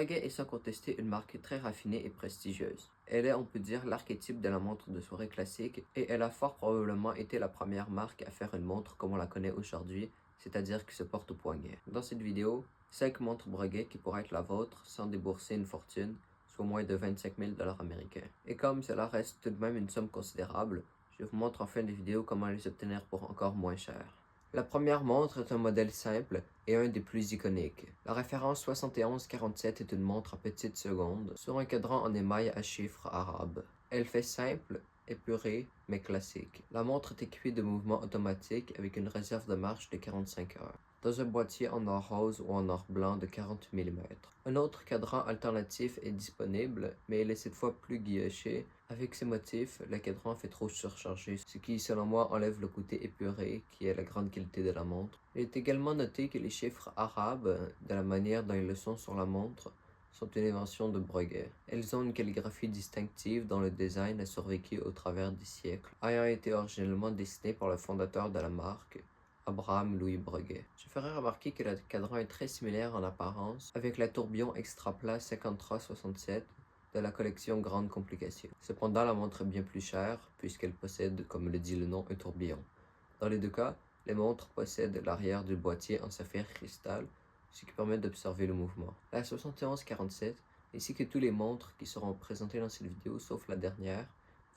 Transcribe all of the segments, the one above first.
Breguet est sans contester une marque très raffinée et prestigieuse. Elle est, on peut dire, l'archétype de la montre de soirée classique et elle a fort probablement été la première marque à faire une montre comme on la connaît aujourd'hui, c'est-à-dire qui se porte au poignet. Dans cette vidéo, 5 montres Breguet qui pourraient être la vôtre sans débourser une fortune, soit moins de 25 000 $ américains. Et comme cela reste tout de même une somme considérable, je vous montre en fin de vidéo comment les obtenir pour encore moins cher. La première montre est un modèle simple et un des plus iconiques. La référence 7147 est une montre à petites secondes sur un cadran en émail à chiffres arabes. Elle fait simple, épurée, mais classique. La montre est équipée de mouvements automatiques avec une réserve de marche de 45 heures, dans un boîtier en or rose ou en or blanc de 40 mm. Un autre cadran alternatif est disponible, mais il est cette fois plus guilloché. Avec ces motifs, le cadran fait trop surchargé, ce qui, selon moi, enlève le côté épuré, qui est la grande qualité de la montre. Il est également noté que les chiffres arabes, de la manière dont ils le sont sur la montre, sont une invention de Breguet. Elles ont une calligraphie distinctive dont le design a survécu au travers des siècles, ayant été originellement dessiné par le fondateur de la marque, Abraham Louis Breguet. Je ferai remarquer que le cadran est très similaire en apparence avec la tourbillon extra plat 5367 de la collection Grande Complication. Cependant, la montre est bien plus chère puisqu'elle possède, comme le dit le nom, un tourbillon. Dans les deux cas, les montres possèdent l'arrière du boîtier en saphir cristal, ce qui permet d'observer le mouvement. La 7147, ainsi que tous les montres qui seront présentées dans cette vidéo, sauf la dernière,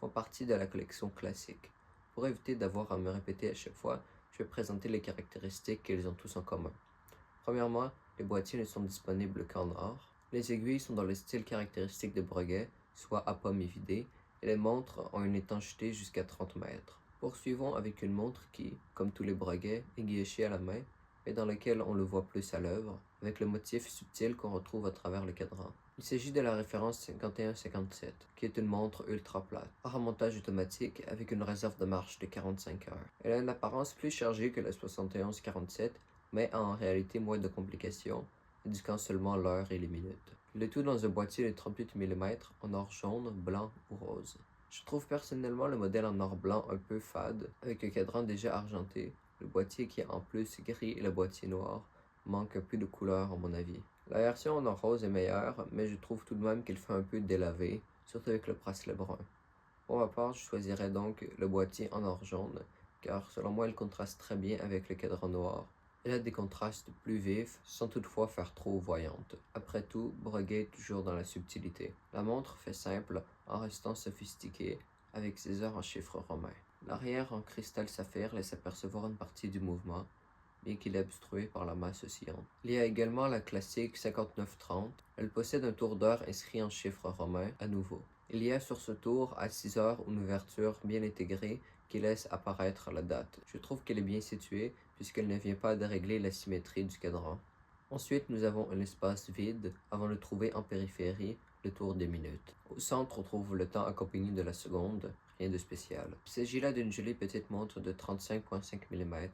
font partie de la collection classique. Pour éviter d'avoir à me répéter à chaque fois, je vais présenter les caractéristiques qu'ils ont tous en commun. Premièrement, les boîtiers ne sont disponibles qu'en or. Les aiguilles sont dans le style caractéristique de Breguet, soit à pomme évidée, et les montres ont une étanchéité jusqu'à 30 mètres. Poursuivons avec une montre qui, comme tous les Breguet, est guillochée à la main, mais dans laquelle on le voit plus à l'œuvre, avec le motif subtil qu'on retrouve à travers le cadran. Il s'agit de la référence 5157, qui est une montre ultra plate, à remontage automatique avec une réserve de marche de 45 heures. Elle a une apparence plus chargée que la 7147, mais a en réalité moins de complications, indiquant seulement l'heure et les minutes. Le tout dans un boîtier de 38 mm en or jaune, blanc ou rose. Je trouve personnellement le modèle en or blanc un peu fade, avec un cadran déjà argenté, le boîtier qui est en plus gris et le boîtier noir manque un peu de couleur à mon avis. La version en or rose est meilleure, mais je trouve tout de même qu'il fait un peu délavé, surtout avec le bracelet brun. Pour ma part, je choisirais donc le boîtier en or jaune, car selon moi il contraste très bien avec le cadran noir. Elle a des contrastes plus vifs, sans toutefois faire trop voyante. Après tout, Breguet est toujours dans la subtilité. La montre fait simple, en restant sophistiquée, avec ses heures en chiffres romains. L'arrière en cristal saphir laisse apercevoir une partie du mouvement, bien qu'il est obstrué par la masse oscillante. Il y a également la classique 5930. Elle possède un tour d'heure inscrit en chiffres romains à nouveau. Il y a sur ce tour à 6 heures une ouverture bien intégrée qui laisse apparaître la date. Je trouve qu'elle est bien située puisqu'elle ne vient pas dérégler la symétrie du cadran. Ensuite, nous avons un espace vide avant de trouver en périphérie le tour des minutes. Au centre, on trouve le temps accompagné de la seconde, rien de spécial. Il s'agit là d'une jolie petite montre de 35,5 mm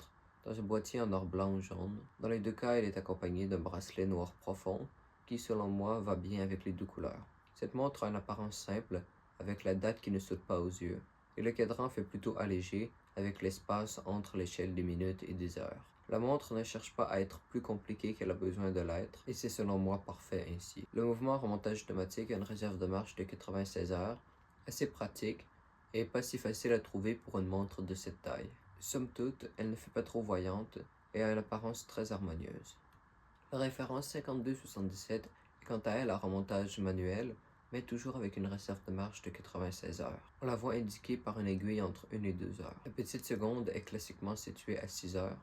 dans un boîtier en or blanc ou jaune. Dans les deux cas, elle est accompagnée d'un bracelet noir profond qui, selon moi, va bien avec les deux couleurs. Cette montre a une apparence simple, avec la date qui ne saute pas aux yeux, et le cadran fait plutôt allégé, avec l'espace entre l'échelle des minutes et des heures. La montre ne cherche pas à être plus compliquée qu'elle a besoin de l'être, et c'est selon moi parfait ainsi. Le mouvement remontage automatique a une réserve de marche de 96 heures, assez pratique, et pas si facile à trouver pour une montre de cette taille. Somme toute, elle ne fait pas trop voyante, et a une apparence très harmonieuse. La référence 5277 est quant à elle à remontage manuel, mais toujours avec une réserve de marche de 96 heures. On la voit indiquée par une aiguille entre 1 et 2 heures. La petite seconde est classiquement située à 6 heures,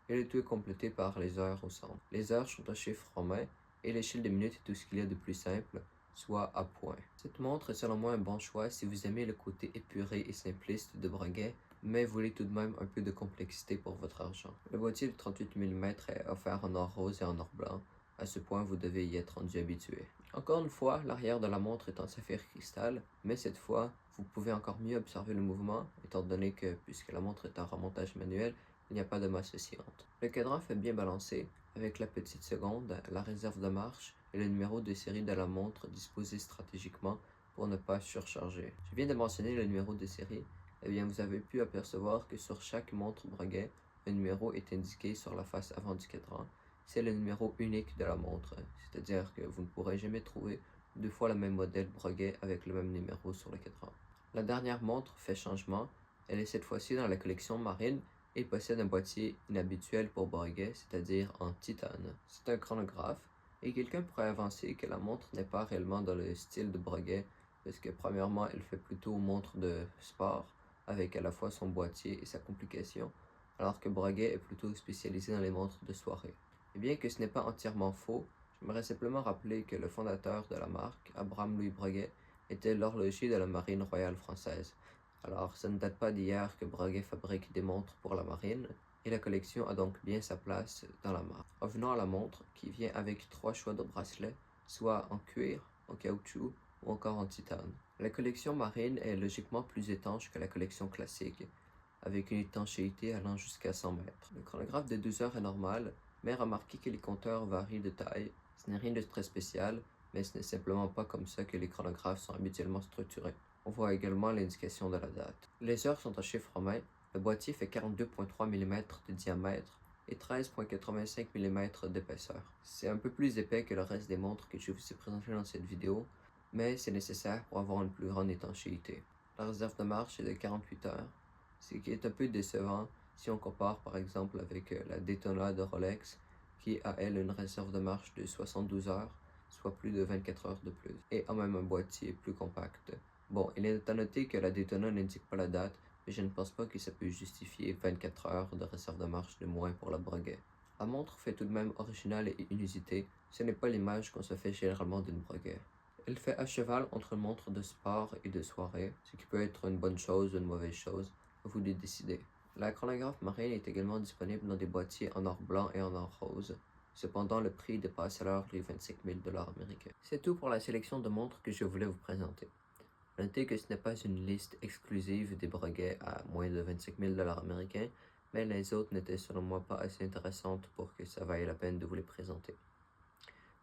et le tout est complété par les heures au centre. Les heures sont en chiffres romains, et l'échelle de minutes est tout ce qu'il y a de plus simple, soit à point. Cette montre est selon moi un bon choix si vous aimez le côté épuré et simpliste de Breguet, mais voulez tout de même un peu de complexité pour votre argent. Le boîtier de 38 mm est offert en or rose et en or blanc. À ce point, vous devez y être rendu habitué. Encore une fois, l'arrière de la montre est en saphir cristal, mais cette fois, vous pouvez encore mieux observer le mouvement, étant donné que, puisque la montre est en remontage manuel, il n'y a pas de masse oscillante. Le cadran fait bien balancer, avec la petite seconde, la réserve de marche et le numéro de série de la montre disposé stratégiquement pour ne pas surcharger. Je viens de mentionner le numéro de série. Eh bien, vous avez pu apercevoir que sur chaque montre Breguet, un numéro est indiqué sur la face avant du cadran, c'est le numéro unique de la montre, c'est-à-dire que vous ne pourrez jamais trouver deux fois le même modèle Breguet avec le même numéro sur le cadran. La dernière montre fait changement, elle est cette fois-ci dans la collection marine et possède un boîtier inhabituel pour Breguet, c'est-à-dire en titane. C'est un chronographe, et quelqu'un pourrait avancer que la montre n'est pas réellement dans le style de Breguet, parce que premièrement, elle fait plutôt montre de sport, avec à la fois son boîtier et sa complication, alors que Breguet est plutôt spécialisé dans les montres de soirée. Et bien que ce n'est pas entièrement faux, j'aimerais simplement rappeler que le fondateur de la marque, Abraham Louis Breguet, était l'horloger de la Marine royale française. Alors, ça ne date pas d'hier que Breguet fabrique des montres pour la marine, et la collection a donc bien sa place dans la marque. En venant à la montre, qui vient avec 3 choix de bracelets, soit en cuir, en caoutchouc ou encore en titane. La collection marine est logiquement plus étanche que la collection classique, avec une étanchéité allant jusqu'à 100 mètres. Le chronographe de 2 heures est normal, mais remarquez que les compteurs varient de taille. Ce n'est rien de très spécial, mais ce n'est simplement pas comme ça que les chronographes sont habituellement structurés. On voit également l'indication de la date. Les heures sont en chiffres romains. Le boîtier fait 42,3 mm de diamètre et 13,85 mm d'épaisseur. C'est un peu plus épais que le reste des montres que je vous ai présentées dans cette vidéo, mais c'est nécessaire pour avoir une plus grande étanchéité. La réserve de marche est de 48 heures, ce qui est un peu décevant si on compare par exemple avec la Daytona de Rolex, qui a elle une réserve de marche de 72 heures, soit plus de 24 heures de plus, et a même un boîtier plus compact. Bon, il est à noter que la Daytona n'indique pas la date, mais je ne pense pas que ça peut justifier 24 heures de réserve de marche de moins pour la Breguet. La montre fait tout de même originale et inusitée, ce n'est pas l'image qu'on se fait généralement d'une Breguet. Elle fait à cheval entre une montre de sport et de soirée, ce qui peut être une bonne chose ou une mauvaise chose, à vous de décider. La chronographe marine est également disponible dans des boîtiers en or blanc et en or rose. Cependant, le prix dépasse alors les 25 000 $ américains. C'est tout pour la sélection de montres que je voulais vous présenter. Notez que ce n'est pas une liste exclusive des Breguet à moins de 25 000 $ américains, mais les autres n'étaient selon moi pas assez intéressantes pour que ça vaille la peine de vous les présenter.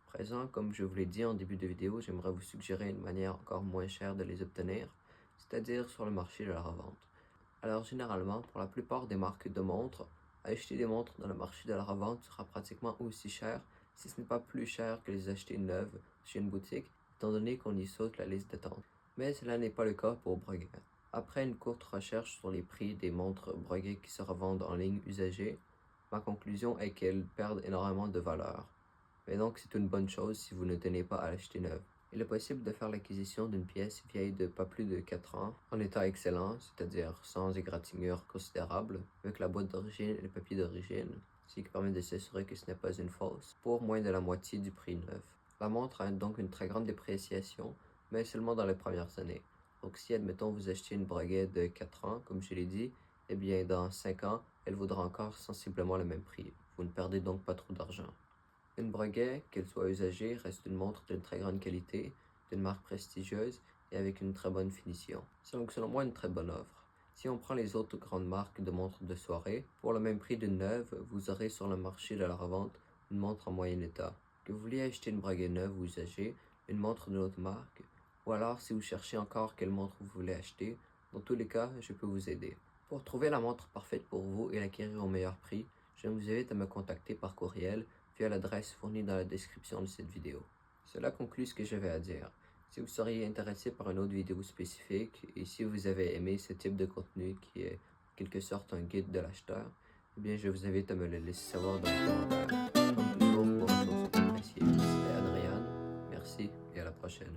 Présent, comme je vous l'ai dit en début de vidéo, j'aimerais vous suggérer une manière encore moins chère de les obtenir, c'est-à-dire sur le marché de la revente. Alors généralement, pour la plupart des marques de montres, acheter des montres dans le marché de la revente sera pratiquement aussi cher, si ce n'est pas plus cher que les acheter neuves chez une boutique, étant donné qu'on y saute la liste d'attente. Mais cela n'est pas le cas pour Breguet. Après une courte recherche sur les prix des montres Breguet qui se revendent en ligne usagées, ma conclusion est qu'elles perdent énormément de valeur. Mais donc c'est une bonne chose si vous ne tenez pas à l'acheter neuve. Il est possible de faire l'acquisition d'une pièce vieille de pas plus de 4 ans, en état excellent, c'est-à-dire sans égratignure considérable, avec la boîte d'origine et le papier d'origine, ce qui permet de s'assurer que ce n'est pas une fausse, pour moins de la moitié du prix neuf. La montre a donc une très grande dépréciation, mais seulement dans les premières années. Donc si, admettons, vous achetez une Breguet de 4 ans, comme je l'ai dit, eh bien dans 5 ans, elle vaudra encore sensiblement le même prix. Vous ne perdez donc pas trop d'argent. Une Breguet, qu'elle soit usagée, reste une montre d'une très grande qualité, d'une marque prestigieuse et avec une très bonne finition. C'est donc selon moi une très bonne offre. Si on prend les autres grandes marques de montres de soirée, pour le même prix d'une neuve, vous aurez sur le marché de la revente une montre en moyen état. Que vous vouliez acheter une Breguet neuve ou usagée, une montre d'une autre marque, ou alors si vous cherchez encore quelle montre vous voulez acheter, dans tous les cas, je peux vous aider. Pour trouver la montre parfaite pour vous et l'acquérir au meilleur prix, je vous invite à me contacter par courriel via l'adresse fournie dans la description de cette vidéo. Cela conclut ce que j'avais à dire. Si vous seriez intéressé par une autre vidéo spécifique et si vous avez aimé ce type de contenu qui est en quelque sorte un guide de l'acheteur, eh bien je vous invite à me le laisser savoir dans les commentaires. Comme toujours, pour un retour sur apprécié, c'était Adrian. Merci et à la prochaine.